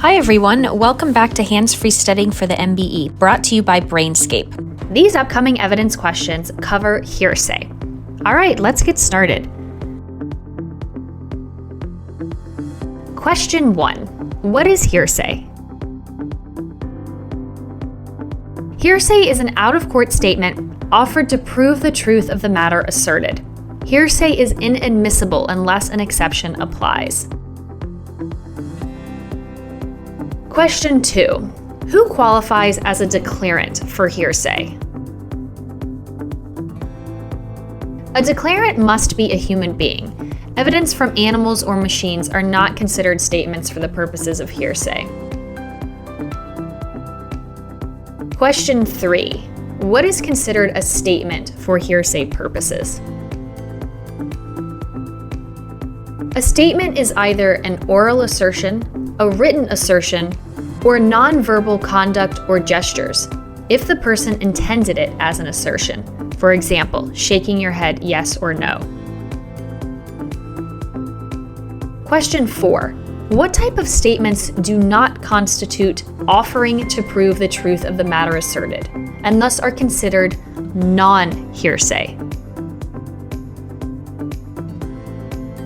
Hi everyone, welcome back to Hands-Free Studying for the MBE, brought to you by Brainscape. These upcoming evidence questions cover hearsay. All right, let's get started. Question 1. What is hearsay? Hearsay is an out-of-court statement offered to prove the truth of the matter asserted. Hearsay is inadmissible unless an exception applies. Question 2. Who qualifies as a declarant for hearsay? A declarant must be a human being. Evidence from animals or machines are not considered statements for the purposes of hearsay. Question 3. What is considered a statement for hearsay purposes? A statement is either an oral assertion, a written assertion, or nonverbal conduct or gestures, if the person intended it as an assertion. For example, shaking your head yes or no. Question 4. What type of statements do not constitute offering to prove the truth of the matter asserted, and thus are considered non-hearsay?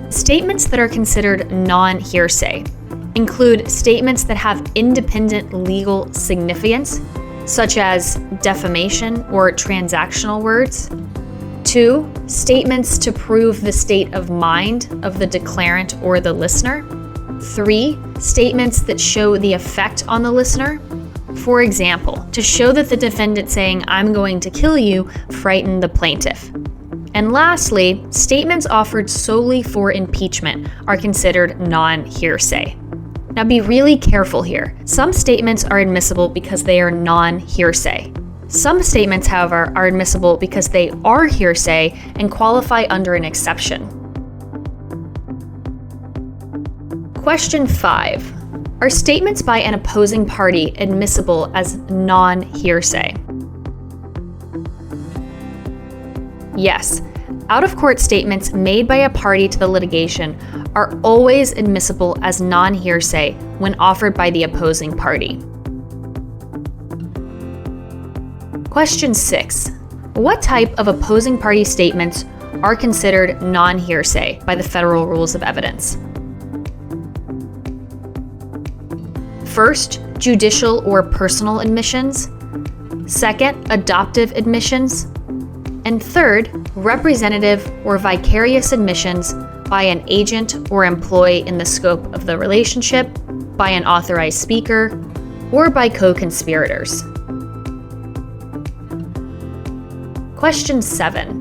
Statements that are considered non-hearsay include statements that have independent legal significance, such as defamation or transactional words. 2. Statements to prove the state of mind of the declarant or the listener. 3. Statements that show the effect on the listener. For example, to show that the defendant saying, "I'm going to kill you," frightened the plaintiff. And lastly, statements offered solely for impeachment are considered non-hearsay. Now be really careful here. Some statements are admissible because they are non-hearsay. Some statements, however, are admissible because they are hearsay and qualify under an exception. Question 5. Are statements by an opposing party admissible as non-hearsay? Yes. Out-of-court statements made by a party to the litigation are always admissible as non-hearsay when offered by the opposing party. Question 6. What type of opposing party statements are considered non-hearsay by the Federal Rules of Evidence? First, judicial or personal admissions. Second, adoptive admissions. And third, representative or vicarious admissions by an agent or employee in the scope of the relationship, by an authorized speaker, or by co-conspirators. Question 7.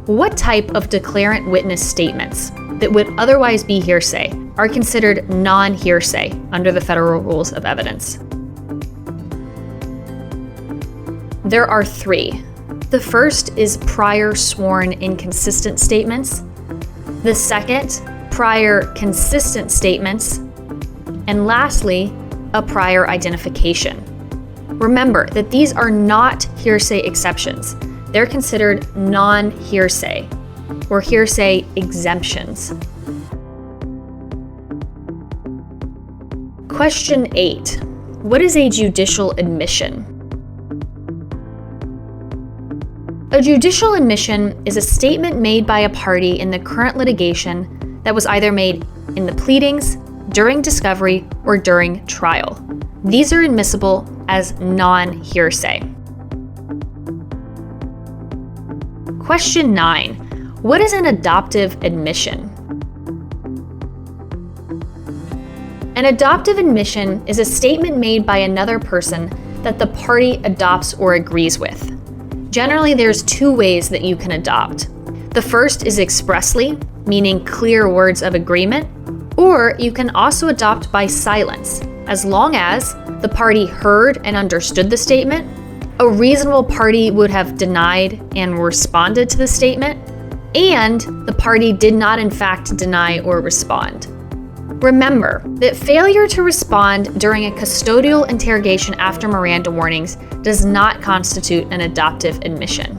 What type of declarant witness statements that would otherwise be hearsay are considered non-hearsay under the Federal Rules of Evidence? There are 3. The first is prior sworn inconsistent statements. The second, prior consistent statements. And lastly, a prior identification. Remember that these are not hearsay exceptions. They're considered non-hearsay or hearsay exemptions. Question 8. What is a judicial admission? A judicial admission is a statement made by a party in the current litigation that was either made in the pleadings, during discovery, or during trial. These are admissible as non-hearsay. Question 9. What is an adoptive admission? An adoptive admission is a statement made by another person that the party adopts or agrees with. Generally, there's 2 ways that you can adopt. The first is expressly, meaning clear words of agreement, or you can also adopt by silence, as long as the party heard and understood the statement, a reasonable party would have denied and responded to the statement, and the party did not in fact deny or respond. Remember that failure to respond during a custodial interrogation after Miranda warnings does not constitute an adoptive admission.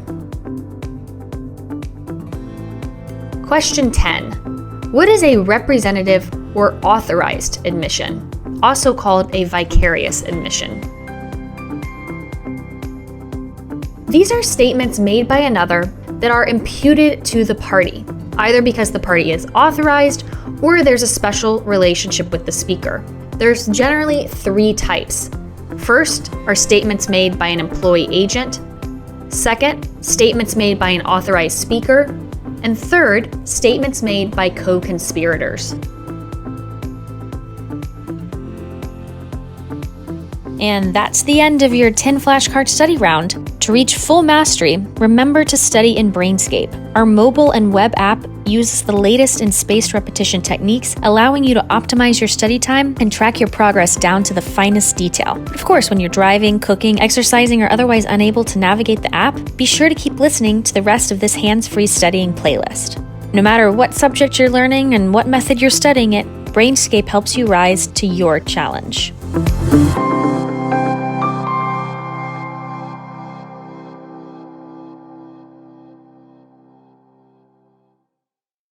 Question 10. What is a representative or authorized admission? also called a vicarious admission. These are statements made by another that are imputed to the party, either because the party is authorized or there's a special relationship with the speaker. There's generally three types. First are statements made by an employee agent. Second, statements made by an authorized speaker. And third, statements made by co-conspirators. And that's the end of your 10 flashcard study round. To reach full mastery, remember to study in Brainscape. Our mobile and web app uses the latest in spaced repetition techniques, allowing you to optimize your study time and track your progress down to the finest detail. But of course, when you're driving, cooking, exercising, or otherwise unable to navigate the app, be sure to keep listening to the rest of this hands-free studying playlist. No matter what subject you're learning and what method you're studying it, Brainscape helps you rise to your challenge.